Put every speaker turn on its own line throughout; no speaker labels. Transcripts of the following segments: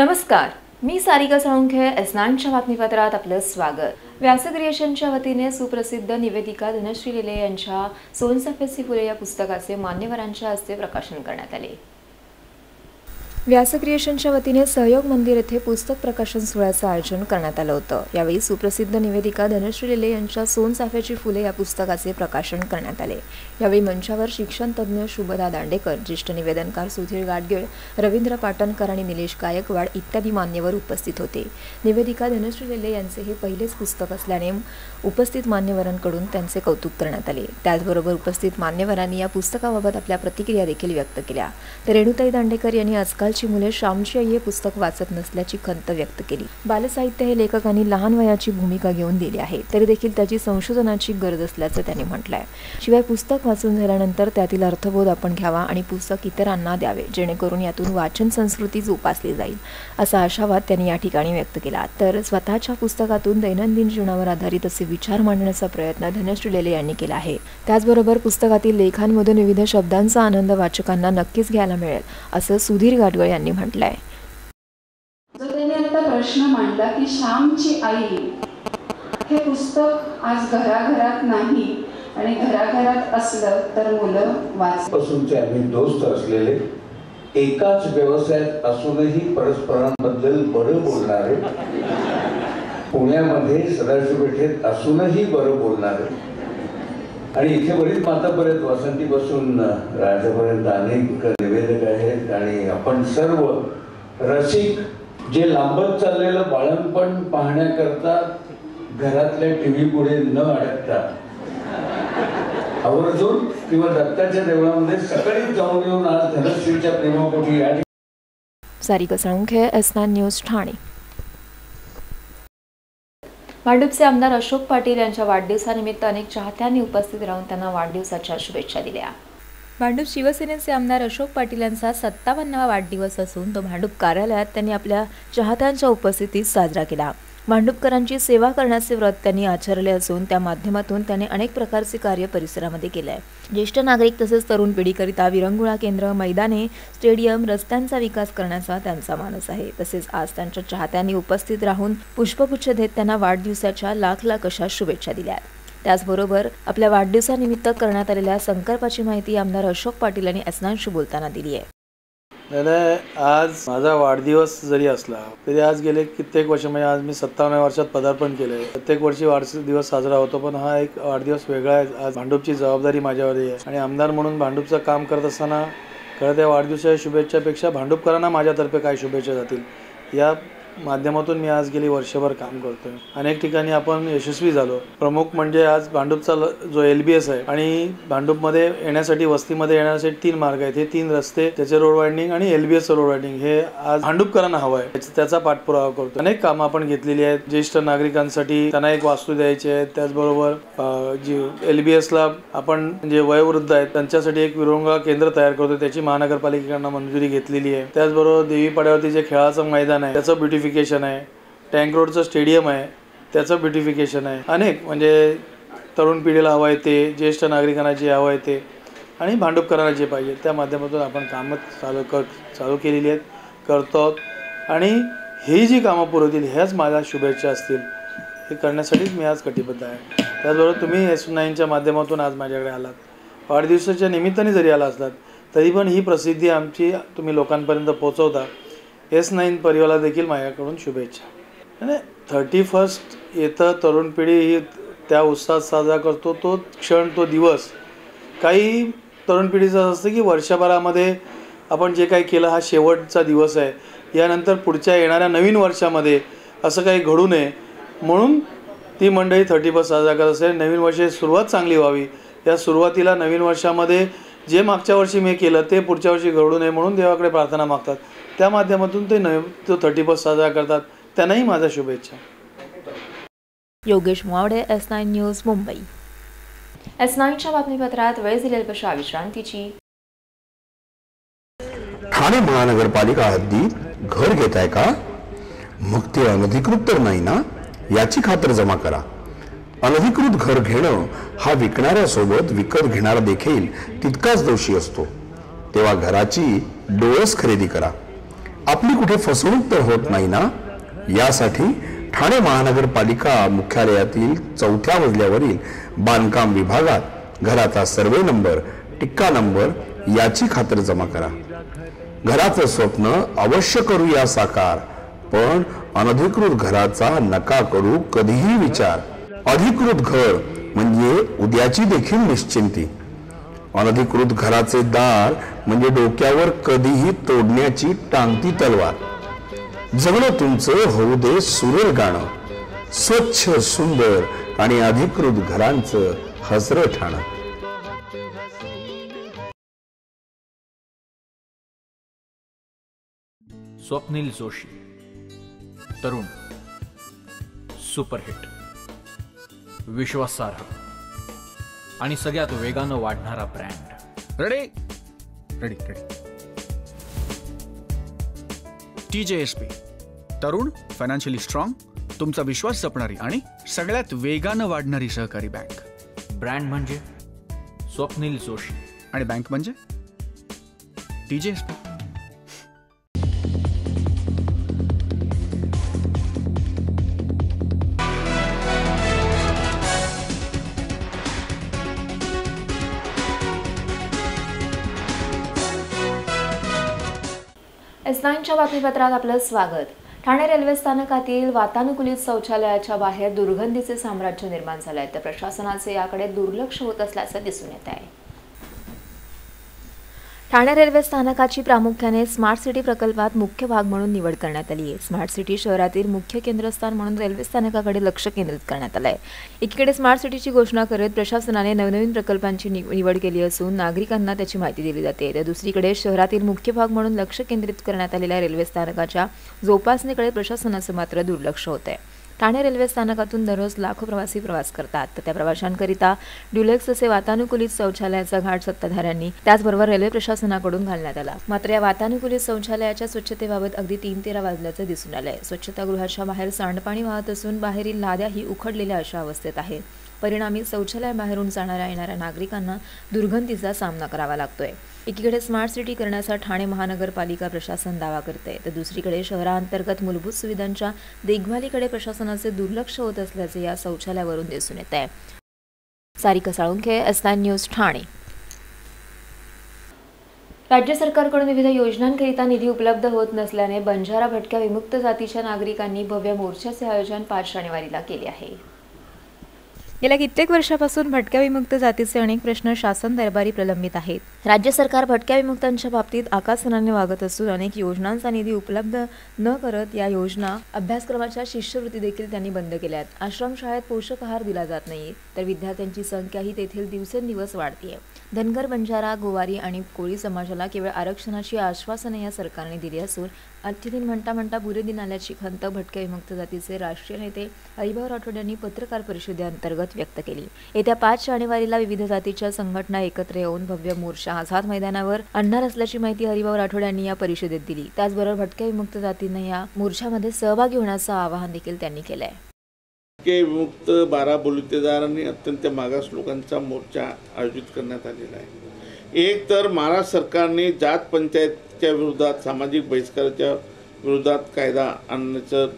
नमस्कार, मी सारिका साळुंखे. S9च्या बातमीपत्रात आपलं स्वागत. व्यास क्रिएशनच्या वतीने सुप्रसिद्ध निवेदिका धनश्री लेले यांच्या सोनचाफ्याची फुले या पुस्तकाचे मान्यवरांच्या हस्ते प्रकाशन करण्यात आले. व्यास क्रिएशनच्या वतीने सहयोग मंदिर येथे पुस्तक प्रकाशन सोहळ्याचं आयोजन करण्यात आलं होतं. यावेळी सुप्रसिद्ध निवेदिका धनश्री लेले यांच्या सोनचाफ्याची फुले या पुस्तकाचे प्रकाशन करण्यात आले. यावेळी मंचावर शिक्षण तज्ज्ञ शुभदा दांडेकर, ज्येष्ठ निवेदनकार सुधीर गाडगीळ, रवींद्र पाटणकर आणि निलेश गायकवाड इत्यादी मान्यवर उपस्थित होते. निवेदिका धनश्री लेले यांचे हे पहिलेच पुस्तक असल्याने उपस्थित मान्यवरांकडून त्यांचे कौतुक करण्यात आले. त्याचबरोबर उपस्थित मान्यवरांनी या पुस्तकाबाबत आपल्या प्रतिक्रिया देखील व्यक्त केल्या. तर रेणुताई दांडेकर यांनी आजकालची मुले श्यामची आई हे पुस्तक वाचत नसल्याची खंत व्यक्त केली. बालसाहित्य हे लेखकांनी लहान वयाची भूमिका घेऊन दिली आहे, तरी देखील त्याची संशोधनाची गरज असल्याचं त्यांनी म्हटलंय. शिवाय पुस्तक वाचून झाल्यानंतर त्यातील अर्थबोध आपण घ्यावा आणि पुस्तक इतरांना द्यावे, जेणेकरून यातून वाचन संस्कृती जोपासली जाईल, असा आशावाद त्यांनी या ठिकाणी व्यक्त केला. तर स्वतःच्या पुस्तकातून दैनंदिन जीवनावर आधारित असे विचार मांडण्याचा प्रयत्न धनश्री लेले यांनी केला आहे. त्याचबरोबर पुस्तकातील लेखांमधून विविध शब्दांचा आनंद वाचकांना नक्कीच घ्यायला मिळेल, असं सुधीर गाडगीळ यांनी म्हटलंय.
त्यांनी आता प्रश्न मांडला की श्यामची आई हे पुस्तक आज घराघरात नाही आणि घराघरात असलं तर मुलं
पासूनचे आम्ही दोस्त असलेले, एकाच व्यवसायात असूनही परस्परांबद्दल बरं बोलणारे, पुण्यामध्ये सदाशिव पेठेत असूनही बरं बोलणारे आणि इथे बरीच मातापर्यंत वसंतीपासून राजापर्यंत अनेक निवेदक आहेत आणि आपण सर्व रसिक जे लांबत चाललेलं बाळंपण पाहण्याकरता घरातल्या टीव्ही पुढे न अडकता आवर्जून किंवा दत्ताच्या देवळामध्ये सकाळी जाऊन येऊन आज धनश्रीच्या प्रेमापोटी या.
Sarika Salunkhe, S9 news, Thane. भांडूपचे आमदार अशोक पाटील यांच्या वाढदिवसानिमित्त अनेक चाहत्यांनी उपस्थित राहून त्यांना वाढदिवसाच्या शुभेच्छा दिल्या. भांडूप शिवसेनेचे आमदार अशोक पाटील यांचा 57वा वाढदिवस असून तो भांडूप कार्यालयात त्यांनी आपल्या चाहत्यांच्या उपस्थितीत साजरा केला. भांडूपकरांची सेवा करण्याचे व्रत त्यांनी आचरले असून त्या माध्यमातून त्यांनी अनेक प्रकारचे कार्य परिसरामध्ये केले आहे. ज्येष्ठ नागरिक तसेच तरुण पिढीकरिता विरंगुळा केंद्र, मैदाने, स्टेडियम, रस्त्यांचा विकास करण्याचा त्यांचा मानस आहे. तसेच आज त्यांच्या चाहत्यांनी उपस्थित राहून पुष्पगुच्छ देत त्यांना वाढदिवसाच्या लाख लाख अशा शुभेच्छा दिल्या. त्याचबरोबर आपल्या वाढदिवसानिमित्त करण्यात आलेल्या संकल्पाची माहिती आमदार अशोक पाटील यांनी S9शी बोलताना दिली आहे.
आज माझा वाढदिवस जरी असला तरी आज गेले कित्येक वर्ष, म्हणजे आज मी 57व्या वर्षात पदार्पण केलंय. प्रत्येक वर्षी वाढदिवस साजरा होतो, पण हा एक वाढदिवस वेगळा आहे. आज भांडूपची जबाबदारी माझ्यावर आहे आणि आमदार म्हणून भांडूपचं काम करत असताना खरं त्या वाढदिवसाच्या शुभेच्छापेक्षा भांडूपकरांना माझ्यातर्फे काय शुभेच्छा जातील या माध्यमातून मी आज गेली वर्षभर काम करतोय. अनेक ठिकाणी आपण यशस्वी झालो. प्रमुख म्हणजे आज भांडूपचा जो LBS आहे आणि भांडूपमध्ये येण्यासाठी, वस्तीमध्ये येण्यासाठी 3 मार्ग आहेत. हे 3 रस्ते, त्याचे रोड वायंडिंग आणि LBS रोड वायंडिंग हे आज भांडूपकरांना हवं आहे. त्याचा पाठपुरावा करतो. अनेक कामं आपण घेतलेली आहेत. ज्येष्ठ नागरिकांसाठी त्यांना एक वास्तू द्यायची आहे. त्याचबरोबर जी LBSला आपण जे वयोवृद्ध आहेत त्यांच्यासाठी एक विरंगुळा केंद्र तयार करतो, त्याची महानगरपालिकेकडून मंजुरी घेतलेली आहे. त्याचबरोबर देवीपाड्यावरती जे खेळाचं मैदान आहे त्याचं ब्युटिफिकेशन आहे. टँक रोडचं स्टेडियम आहे, त्याचं ब्युटिफिकेशन आहे. अनेक म्हणजे तरुण पिढीला हवं आहे ते, ज्येष्ठ नागरिकांना जे हवं आहे ते आणि भांडूपकरांना जे पाहिजे त्या माध्यमातून आपण कामं चालू केलेली आहेत, करतो. आणि ही जी कामं पुरवतील ह्याच माझ्या शुभेच्छा असतील, हे करण्यासाठीच मी आज कटिबद्ध आहे. त्याचबरोबर तुम्ही S9च्या माध्यमातून आज माझ्याकडे आलात, वाढदिवसाच्या निमित्ताने जरी आला असलात तरी पण ही प्रसिद्धी आमची तुम्ही लोकांपर्यंत पोहोचवता. S9 परिवाराला देखील माझ्याकडून शुभेच्छा. आणि 31 येतं, तरुण पिढी ही त्या उत्साहात साजरा करतो. तो क्षण, तो दिवस काही तरुण पिढीचं असतं की वर्षभरामध्ये आपण जे काही केलं हा शेवटचा दिवस आहे, यानंतर पुढच्या येणाऱ्या नवीन वर्षामध्ये असं काही घडू नये म्हणून ती मंडळी 31 साजरा करत असते. नवीन वर्षाची सुरुवात चांगली व्हावी, या सुरुवातीला नवीन वर्षामध्ये जे मागच्या वर्षी मी केलं ते पुढच्या वर्षी घडू नये म्हणून देवाकडे प्रार्थना मागतात. त्या माध्यमातून ते 31 साजरा करतात. त्यांनाही माझ्या शुभेच्छा.
Yogesh Muwade, S9 news, Mumbai. S9च्या बातमीपत्रात वेळ झालेली कशा विश्रांतीची.
ठाणे महानगरपालिका हद्दीत घर घेताय का? मग ते अनधिकृत तर नाही ना, याची खातर जमा करा. अनधिकृत घर घेणं हा विकणाऱ्यासोबत विकत घेणारा देखील तितकाच दोषी असतो. तेव्हा घराची डोळस खरेदी करा. आपली कुठे फसवणूक तर होत नाही ना, यासाठी ठाणे महानगरपालिका मुख्यालयातील 4थ्या मजल्यावरील बांधकाम विभागात घराचा सर्वे नंबर, टिक्का नंबर याची खातरजमा करा. घराचं स्वप्न अवश्य करूया साकार, पण अनधिकृत घराचा नका करू कधीही विचार. अधिकृत घर म्हणजे उद्याची देखील निश्चिंती. अनधिकृत घराचे दार म्हणजे डोक्यावर कधीही तोडण्याची टांगती तलवार. जगणं तुमचं होऊ दे सुरेल गाणं, स्वच्छ सुंदर आणि अधिकृत घरांचं हसरं ठाणं.
स्वप्नील जोशी, तरुण, सुपरहिट, विश्वासार्ह आणि सगळ्यात वेगानं वाढणारा brand.
Ready ready ready. TJSP, तरुण, फायनान्शियली स्ट्रॉंग, तुमचा विश्वास जपणारी आणि सगळ्यात वेगानं वाढणारी सहकारी बँक.
ब्रँड म्हणजे स्वप्नील जोशी
आणि बँक म्हणजे TJSP.
S9च्या बातमीपत्रात आपलं स्वागत. ठाणे रेल्वे स्थानकातील वातानुकूलित शौचालयाच्या बाहेर दुर्गंधीचे साम्राज्य निर्माण झाले आहे, तर प्रशासनाचे याकडे दुर्लक्ष होत असल्याचं दिसून येत आहे. ठाणे रेल्वे स्थानकाची प्रामुख्याने स्मार्ट सिटी प्रकल्पात मुख्य भाग म्हणून निवड करण्यात आली आहे. स्मार्ट सिटी शहरातील मुख्य केंद्रस्थान म्हणून रेल्वे स्थानकाकडे लक्ष केंद्रित करण्यात आलं आहे. एकीकडे स्मार्ट सिटीची घोषणा करत प्रशासनाने नवनवीन प्रकल्पांची निवड केली असून नागरिकांना त्याची माहिती दिली जाते, तर दुसरीकडे शहरातील मुख्य भाग म्हणून लक्ष केंद्रित करण्यात आलेल्या रेल्वे स्थानकाच्या जोपासनेकडे प्रशासनाचं मात्र दुर्लक्ष होत आहे. ठाणे रेल्वे स्थानकातून दररोज लाखो प्रवासी प्रवास करतात, तर त्या प्रवाशांकरिता ड्युलेक्स असे वातानुकूलित शौचालयाचा घाट सत्ताधाऱ्यांनी त्याचबरोबर रेल्वे प्रशासनाकडून घालण्यात आला. मात्र या वातानुकूलित शौचालयाच्या स्वच्छतेबाबत अगदी 3-13 वाजल्याचं दिसून आलंय. स्वच्छतागृहाच्या बाहेर सांडपाणी वाहत असून बाहेरील लाद्याही उखडलेल्या अशा अवस्थेत आहेत. परिणामी शौचालयाबाहेरून जाणाऱ्या येणाऱ्या नागरिकांना दुर्गंधीचा सामना करावा लागतोय. एकीकडे स्मार्ट सिटी करण्याचा ठाणे महानगरपालिका प्रशासन दावा करते, तर दुसरीकडे शहरांतर्गत मूलभूत सुविधांच्या देखभालीकडे प्रशासनाचे दुर्लक्ष होत असल्याचे या शौचालयावरून दिसून येत आहे. Sarika Salunkhe, S9 news, Thane. राज्य सरकारकडून विविध योजनांकरिता निधी उपलब्ध होत नसल्याने बंजारा भटक्या विमुक्त जातीच्या नागरिकांनी भव्य मोर्चाचे आयोजन 5 जानेवारीला केले आहे. गेल्या कित्येक वर्षापासून भटक्या विमुक्त जातीचे अनेक प्रश्न शासन दरबारी प्रलंबित आहेत. राज्य सरकार भटक्या विमुक्तांच्या बाबतीत आकासनाने वागत असून अनेक योजनांचा निधी उपलब्ध न करत या योजना अभ्यासक्रमाच्या शिष्यवृत्ती देखील त्यांनी बंद केल्यात. आश्रमशाळेत पोषक आहार दिला जात नाही, तर विद्यार्थ्यांची संख्याही तेथील दिवसेंदिवस वाढतीये. धनगर, बंजारा, गोवारी आणि कोळी समाजाला केवळ आरक्षणाची आश्वासने या सरकारने दिली असून आजचे दिन म्हणता म्हणता बुरे दिन आल्याची खंत भटक्या विमुक्त जातीचे राष्ट्रीय नेते हरिभाऊ राठोड यांनी पत्रकार परिषदेअंतर्गत व्यक्त केली. येत्या 5 जानेवारीला विविध जातीच्या संघटना एकत्र येऊन भव्य मोर्चा आझाद मैदानावर आणणार असल्याची माहिती हरिभाऊ राठोड यांनी या परिषदेत दिली. त्याचबरोबर भटक्या विमुक्त जातींना या मोर्चामध्ये सहभागी होण्याचं आवाहन देखील त्यांनी केलं आहे.
भटके विमुक्त 12 बलुतेदार आणि अत्यंत मागास लोकांचा मोर्चा आयोजित करण्यात आलेला आहे. एक तर महाराष्ट्र सरकारने जात पंचायतच्या विरोधात, सामाजिक बहिष्काराच्या विरोधात कायदा आणण्याचं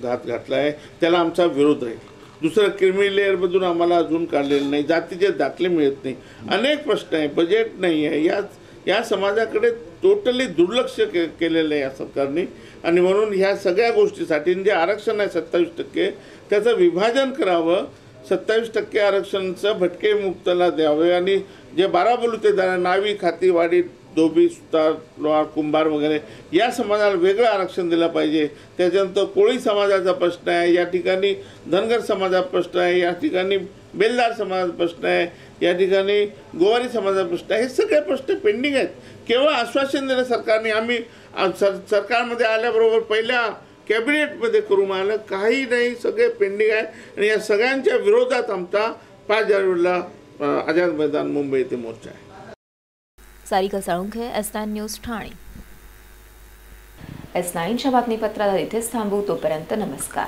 घात घातला आहे, त्याला आमचा विरोध आहे. दुसरं, क्रिमिनल लेअरमधून आम्हाला अजून काढलेलं नाही, जातीचे दाखले मिळत नाही, अनेक प्रश्न आहे, बजेट नाही आहे. या समाजाकडे टोटली दुर्लक्ष केलेलं आहे या सरकारने. आणि म्हणून ह्या सगळ्या गोष्टीसाठी जे आरक्षण आहे 27%, त्याचं विभाजन करावं. 27% आरक्षणचं भटके मुक्तला द्यावे आणि जे 12 बलुतेदार, नावी, खातीवाडी, धोबी, सुतार, लोहार, कुंभार वगैरे या समाजाला वेगळं आरक्षण दिलं पाहिजे. त्याच्यानंतर कोळी समाजाचा प्रश्न आहे, या ठिकाणी धनगर समाजाचा प्रश्न आहे, या ठिकाणी बेलदार समाजाचा प्रश्न आहे, या ठिकाणी गोवारी समाजाचा प्रश्न आहे. हे सगळे प्रश्न पेंडिंग आहेत. केवळ आश्वासन दिलं सरकारने. आम्ही सरकारमध्ये आल्याबरोबर पहिल्या कॅबिनेटमध्ये करून आलं, काही नाही, सगळे पेंडिंग आहे. आणि या सगळ्यांच्या विरोधात आमचा 5 जानेवारीला आझाद मैदान मुंबई येथे मोर्चा आहे.
Sarika Salunkhe, S9 news, Thane. S9च्या बातमीपत्राला इथेच थांबू. तोपर्यंत नमस्कार.